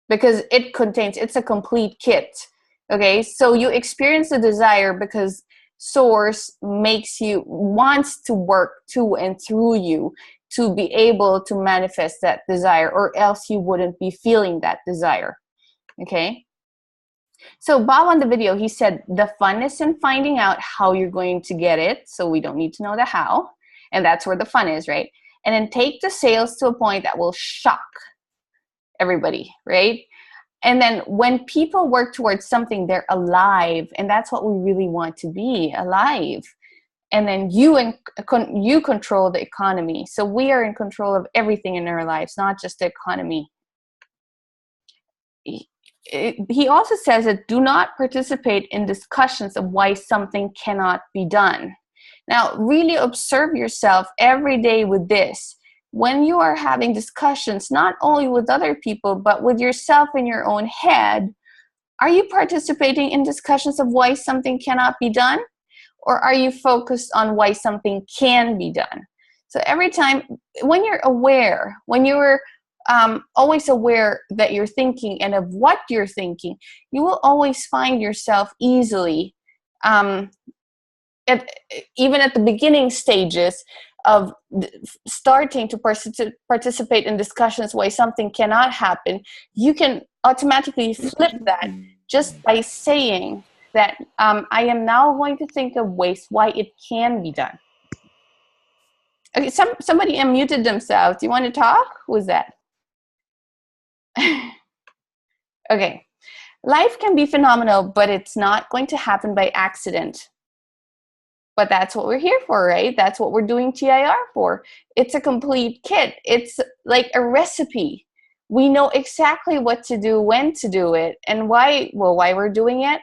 Speaker 1: because it's a complete kit. Okay, so you experience the desire because source wants to work to and through you to be able to manifest that desire, or else you wouldn't be feeling that desire. Okay, so Bob on the video, he said the fun is in finding out how you're going to get it, so we don't need to know the how, and that's where the fun is, right? And then take the sales to a point that will shock everybody, right? And then when people work towards something, they're alive, and that's what we really want to be, alive. And then you control the economy. So we are in control of everything in our lives, not just the economy. He also says that do not participate in discussions of why something cannot be done. Now, really observe yourself every day with this. When you are having discussions, not only with other people, but with yourself in your own head, are you participating in discussions of why something cannot be done? Or are you focused on why something can be done? So every time, when you're aware, when you're always aware that you're thinking and of what you're thinking, you will always find yourself easily, even at the beginning stages of starting to participate in discussions why something cannot happen, you can automatically flip that just by saying that I am now going to think of ways why it can be done. Okay, somebody unmuted themselves. Do you want to talk? Who's that? Okay. Life can be phenomenal, but it's not going to happen by accident. But that's what we're here for, right? That's what we're doing TIR for. It's a complete kit. It's like a recipe. We know exactly what to do, when to do it, and why. Well, why we're doing it.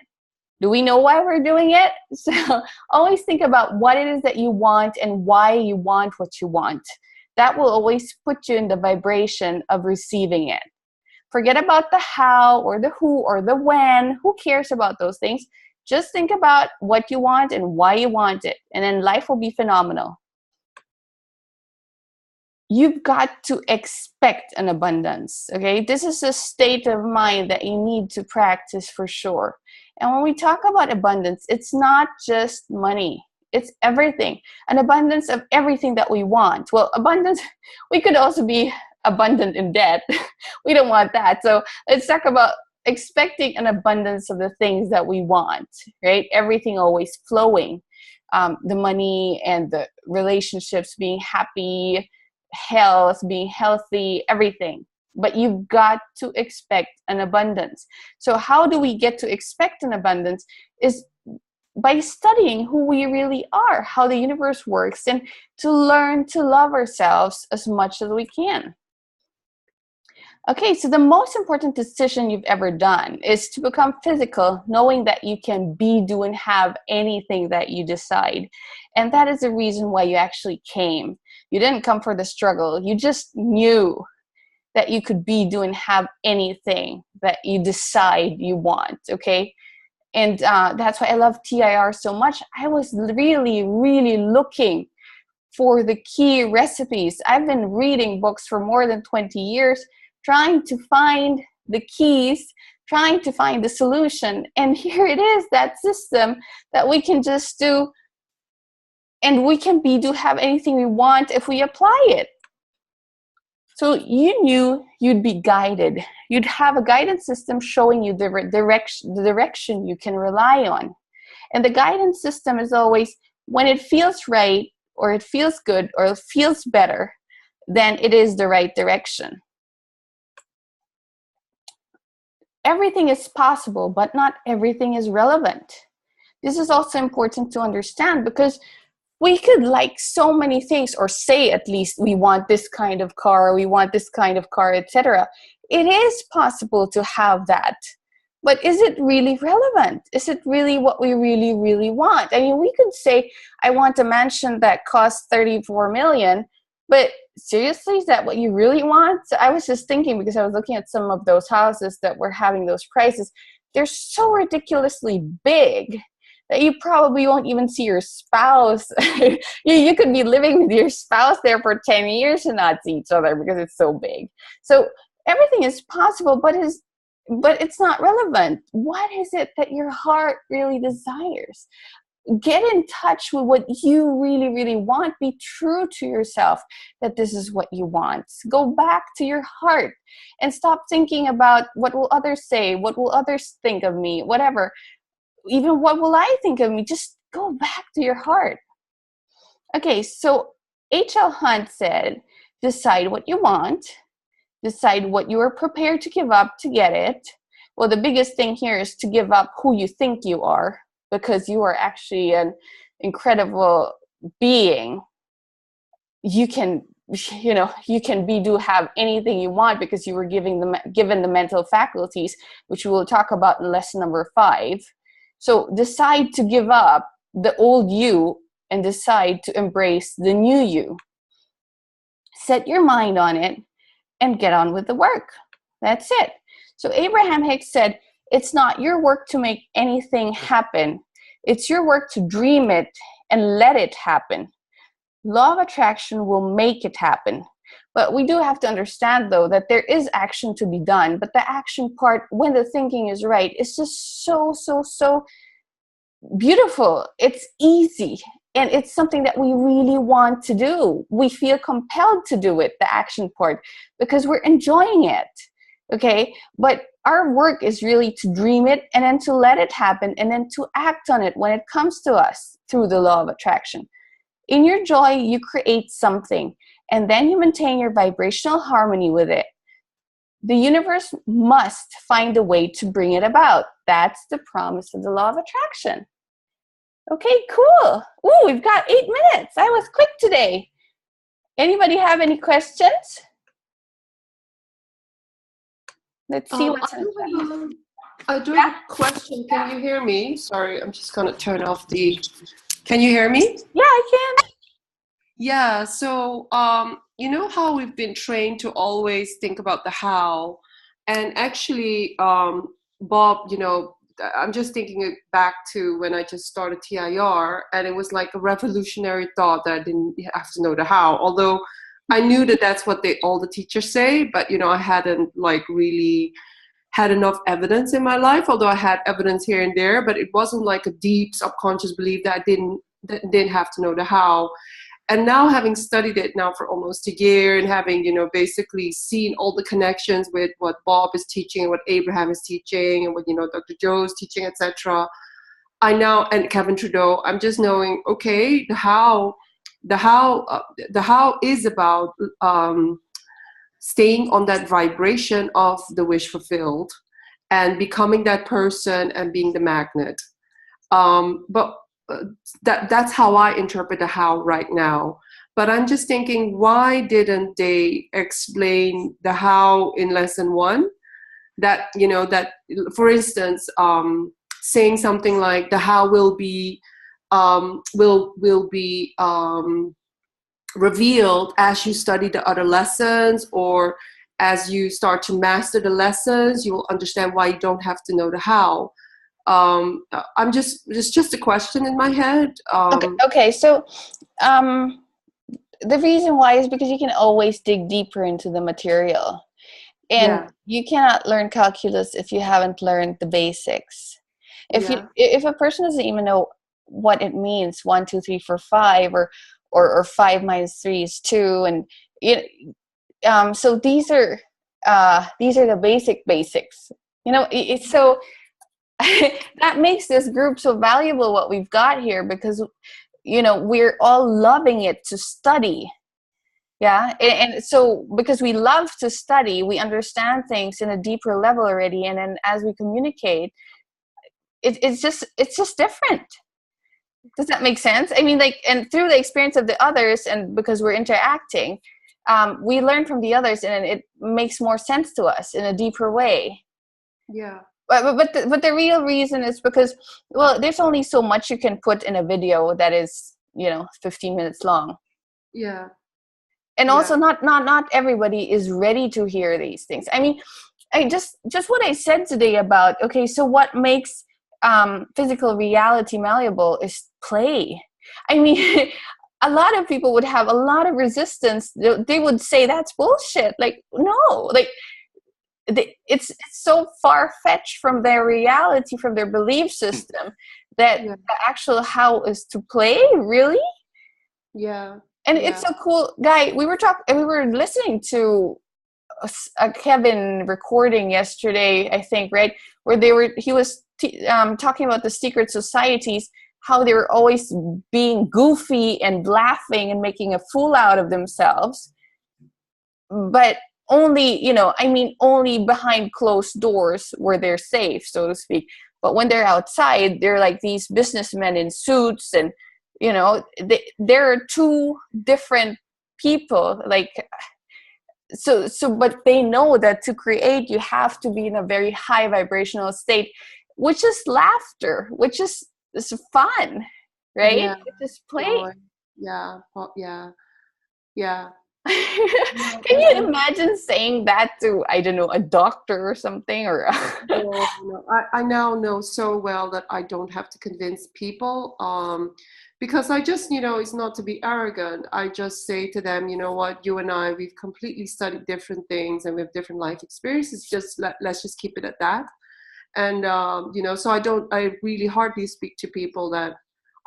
Speaker 1: Do we know why we're doing it? So always think about what it is that you want and why you want what you want. That will always put you in the vibration of receiving it. Forget about the how or the who or the when. Who cares about those things? Just think about what you want and why you want it, and then life will be phenomenal. You've got to expect an abundance, okay? This is a state of mind that you need to practice for sure. And when we talk about abundance, it's not just money. It's everything. An abundance of everything that we want. Well, abundance, we could also be abundant in debt. We don't want that. So let's talk about expecting an abundance of the things that we want, right? Everything always flowing. The money and the relationships, being happy, health, being healthy, everything. But you've got to expect an abundance. So how do we get to expect an abundance? Is by studying who we really are, how the universe works, and to learn to love ourselves as much as we can. Okay, so the most important decision you've ever done is to become physical, knowing that you can be, do, and have anything that you decide. And that is the reason why you actually came. You didn't come for the struggle. You just knew that you could be, do, and have anything that you decide you want, okay? And that's why I love TIR so much. I was really, really looking for the key recipes. I've been reading books for more than 20 years, trying to find the keys, trying to find the solution. And here it is, that system that we can just do, and we can be, do, have anything we want if we apply it. So you knew you'd be guided. You'd have a guidance system showing you the direction you can rely on. And the guidance system is always, when it feels right, or it feels good, or it feels better, then it is the right direction. Everything is possible, but not everything is relevant. This is also important to understand, because we could like so many things, or say at least we want this kind of car, we want this kind of car, etc. It is possible to have that. But is it really relevant? Is it really what we really, really want? I mean, we could say, I want a mansion that costs 34 million, but seriously, is that what you really want? So I was just thinking, because I was looking at some of those houses that were having those prices. They're so ridiculously big that you probably won't even see your spouse. You could be living with your spouse there for 10 years and not see each other because it's so big. So everything is possible, but but it's not relevant. What is it that your heart really desires? Get in touch with what you really, really want. Be true to yourself that this is what you want. Go back to your heart and stop thinking about what will others say, what will others think of me, whatever. Even what will I think of me? Just go back to your heart. Okay, so H.L. Hunt said, decide what you want, decide what you are prepared to give up to get it. Well, the biggest thing here is to give up who you think you are, because you are actually an incredible being. You can, have anything you want because you were given the mental faculties, which we will talk about in lesson number 5. So decide to give up the old you and decide to embrace the new you. Set your mind on it and get on with the work. That's it. So Abraham Hicks said, it's not your work to make anything happen. It's your work to dream it and let it happen. Law of attraction will make it happen. But we do have to understand, though, that there is action to be done. But the action part, when the thinking is right, is just so, so, so beautiful. It's easy. And it's something that we really want to do. We feel compelled to do it, the action part, because we're enjoying it. Okay? But our work is really to dream it and then to let it happen and then to act on it when it comes to us through the law of attraction. In your joy, you create something, and then you maintain your vibrational harmony with it. The universe must find a way to bring it about. That's the promise of the law of attraction. Okay, cool. Ooh, we've got 8 minutes. I was quick today. Anybody have any questions? Let's see what's in the chat.
Speaker 3: I do have a question. Can you hear me? Sorry, I'm just going to turn off the... Can you hear me?
Speaker 1: Yeah, I can.
Speaker 3: Yeah, so you know how we've been trained to always think about the how, and actually, Bob, I'm just thinking it back to when I just started TIR, and it was like a revolutionary thought that I didn't have to know the how, although I knew that that's what all the teachers say, but I hadn't really had enough evidence in my life, although I had evidence here and there, but it wasn't like a deep subconscious belief that I didn't have to know the how. And now, having studied it now for almost a year and having, basically seen all the connections with what Bob is teaching and what Abraham is teaching and what, Dr. Joe is teaching, etc. And Kevin Trudeau, I'm just knowing, okay, the how is about staying on that vibration of the wish fulfilled and becoming that person and being the magnet. But that's how I interpret the how right now. But I'm just thinking, why didn't they explain the how in lesson 1? That, that, for instance, saying something like the how will be revealed as you study the other lessons, or as you start to master the lessons, you will understand why you don't have to know the how. It's just a question in my head.
Speaker 1: Okay. So, the reason why is because you can always dig deeper into the material, and you cannot learn calculus if you haven't learned the basics. If a person doesn't even know what it means, 1, 2, 3, 4, 5, or 5 minus 3 is 2, and so these are the basics. It's so. That makes this group so valuable, what we've got here, because we're all loving it to study. Yeah. And so because we love to study, we understand things in a deeper level already, and then as we communicate, it's just different. Does that make sense? I mean, and through the experience of the others, and because we're interacting, we learn from the others, and it makes more sense to us in a deeper way.
Speaker 3: Yeah.
Speaker 1: But the real reason is because, well, there's only so much you can put in a video that is 15 minutes long.
Speaker 3: Yeah.
Speaker 1: And also not everybody is ready to hear these things. I mean, I just what I said today about, okay, so what makes physical reality malleable is play. I mean, a lot of people would have a lot of resistance. They would say that's bullshit. Like, no, it's so far-fetched from their reality, from their belief system, that
Speaker 3: Yeah.
Speaker 1: the actual how is to play, really.
Speaker 3: Yeah.
Speaker 1: And
Speaker 3: Yeah.
Speaker 1: it's so cool, guy. We were listening to a Kevin recording yesterday, I think, right, where he was talking about the secret societies, how they were always being goofy and laughing and making a fool out of themselves, but only, only behind closed doors where they're safe, so to speak. But when they're outside, they're like these businessmen in suits, and they're two different people, like, so but they know that to create, you have to be in a very high vibrational state, which is laughter, which is fun, right?
Speaker 3: Yeah.
Speaker 1: It's just play.
Speaker 3: Joy. Yeah. Yeah. Yeah.
Speaker 1: Can you imagine saying that to, I don't know, a doctor or something, or
Speaker 3: No, I now know so well that I don't have to convince people, because I just, it's not to be arrogant. I just say to them, you know what, you and I, we've completely studied different things and we have different life experiences. Just let's just keep it at that. And so I really hardly speak to people that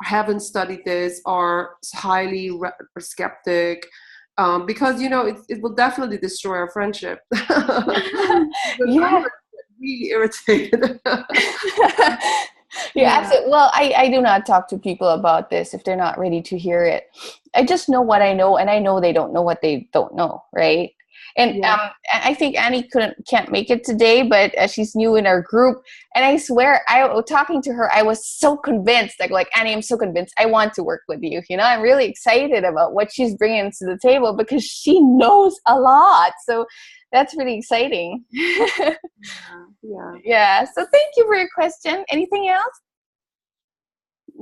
Speaker 3: haven't studied this, are highly skeptic. Because it will definitely destroy our friendship.
Speaker 1: Yeah.
Speaker 3: Really irritated.
Speaker 1: Yeah, absolutely. Well, I do not talk to people about this if they're not ready to hear it. I just know what I know, and I know they don't know what they don't know, right? And I think Annie can't make it today, but she's new in our group. And I swear, talking to her, I was so convinced, like Annie, I'm so convinced I want to work with you. I'm really excited about what she's bringing to the table because she knows a lot. So that's really exciting. Yeah. So thank you for your question. Anything else?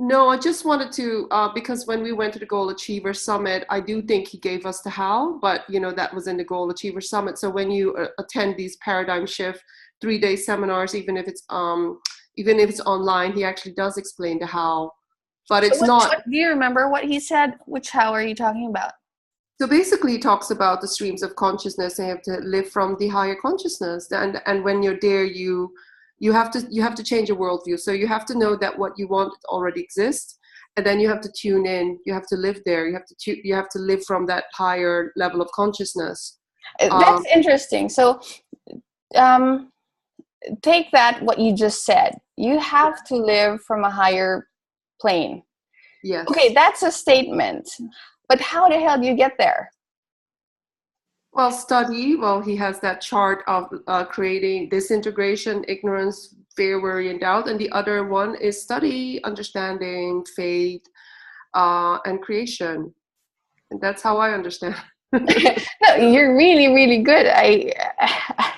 Speaker 3: No, I just wanted to, because when we went to the Goal Achiever Summit, I do think he gave us the how, but that was in the Goal Achiever Summit. So when you attend these paradigm shift 3-day seminars, even if it's online, he actually does explain the how. But it's not.
Speaker 1: Do you remember what he said? Which how are you talking about?
Speaker 3: So basically, he talks about the streams of consciousness, and you have to live from the higher consciousness. And when you're there, you have to change your worldview. So you have to know that what you want already exists, and then you have to tune in. You have to live there. You have to live from that higher level of consciousness.
Speaker 1: That's interesting. So, take that what you just said. You have to live from a higher plane.
Speaker 3: Yes.
Speaker 1: Okay, that's a statement. But how the hell do you get there?
Speaker 3: Well, study. Well, he has that chart of creating disintegration, ignorance, fear, worry, and doubt. And the other one is study, understanding, faith, and creation. And that's how I understand.
Speaker 1: No, you're really, really good.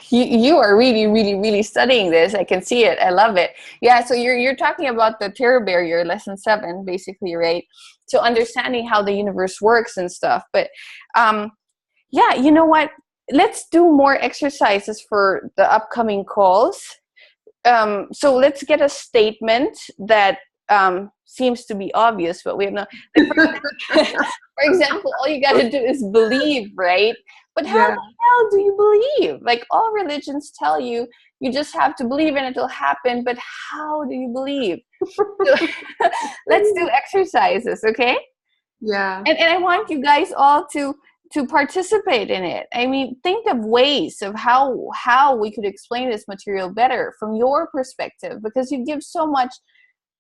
Speaker 1: You are really, really, really studying this. I can see it. I love it. Yeah. So you're talking about the terror barrier, lesson 7, basically, right? So understanding how the universe works and stuff. But yeah, you know what? Let's do more exercises for the upcoming calls. So let's get a statement that seems to be obvious, but we have no. For example, all you got to do is believe, right? But how the hell do you believe? Like, all religions tell you, you just have to believe and it'll happen. But how do you believe? So, let's do exercises, okay?
Speaker 3: Yeah.
Speaker 1: And I want you guys all to participate in it. I mean, think of ways of how we could explain this material better from your perspective, because you give so much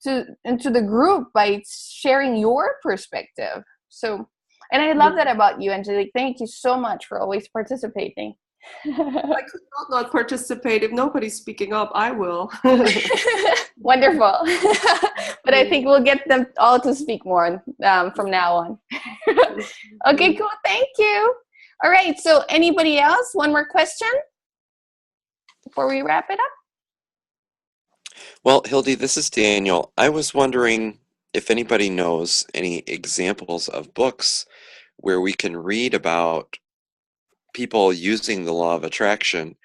Speaker 1: into the group by sharing your perspective. So, and I love that about you, Angelique. Thank you so much for always participating.
Speaker 3: I could not participate. If nobody's speaking up, I will.
Speaker 1: Wonderful. But I think we'll get them all to speak more from now on. Okay, cool. Thank you. All right. So anybody else? One more question before we wrap it up?
Speaker 4: Well, Hildy, this is Daniel. I was wondering if anybody knows any examples of books where we can read about people using the law of attraction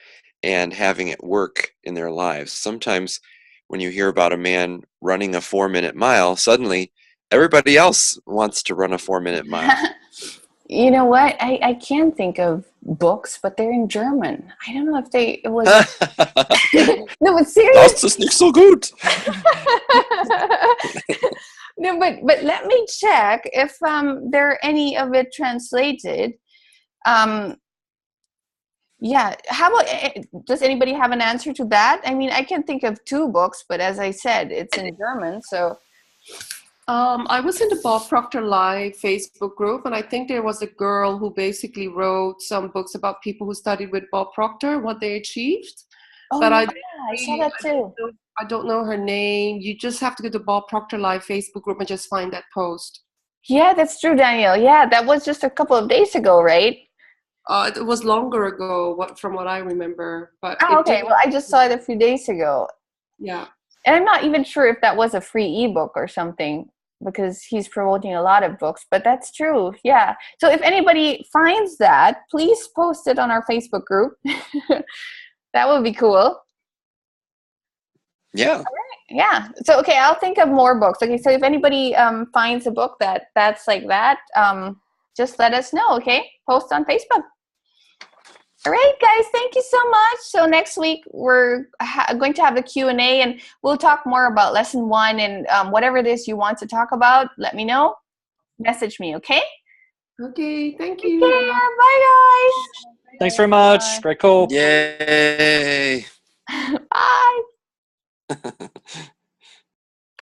Speaker 4: and having it work in their lives. Sometimes when you hear about a man running a 4-minute mile, suddenly everybody else wants to run a 4-minute mile.
Speaker 1: You know what? I can think of books, but they're in German. I don't know if it was no, but seriously.
Speaker 4: Das ist nicht so gut.
Speaker 1: No, but let me check if there are any of it translated. Yeah, how about, does anybody have an answer to that? I mean, I can think of 2 books, but as I said, it's in German, so.
Speaker 3: I was in the Bob Proctor Live Facebook group, and I think there was a girl who basically wrote some books about people who studied with Bob Proctor, what they achieved.
Speaker 1: Oh,
Speaker 3: But
Speaker 1: yeah, I saw that too.
Speaker 3: I don't know her name. You just have to go to Bob Proctor Live Facebook group and just find that post.
Speaker 1: Yeah, that's true, Daniel. Yeah, that was just a couple of days ago, right?
Speaker 3: It was longer ago, from what I remember. But
Speaker 1: Oh, okay. Well, I just saw it a few days ago.
Speaker 3: Yeah.
Speaker 1: And I'm not even sure if that was a free ebook or something, because he's promoting a lot of books, but that's true. Yeah. So if anybody finds that, please post it on our Facebook group. That would be cool.
Speaker 4: Yeah.
Speaker 1: All right. Yeah. So, okay, I'll think of more books. Okay. So if anybody finds a book that's like that, just let us know. Okay. Post on Facebook. All right, guys, thank you so much. So next week, we're going to have a Q&A, and we'll talk more about lesson 1, and whatever it is you want to talk about, let me know. Message me, okay?
Speaker 3: Okay, thank
Speaker 1: Take
Speaker 3: you.
Speaker 1: care. Bye, guys.
Speaker 2: Thanks very much. Great call.
Speaker 4: Yay.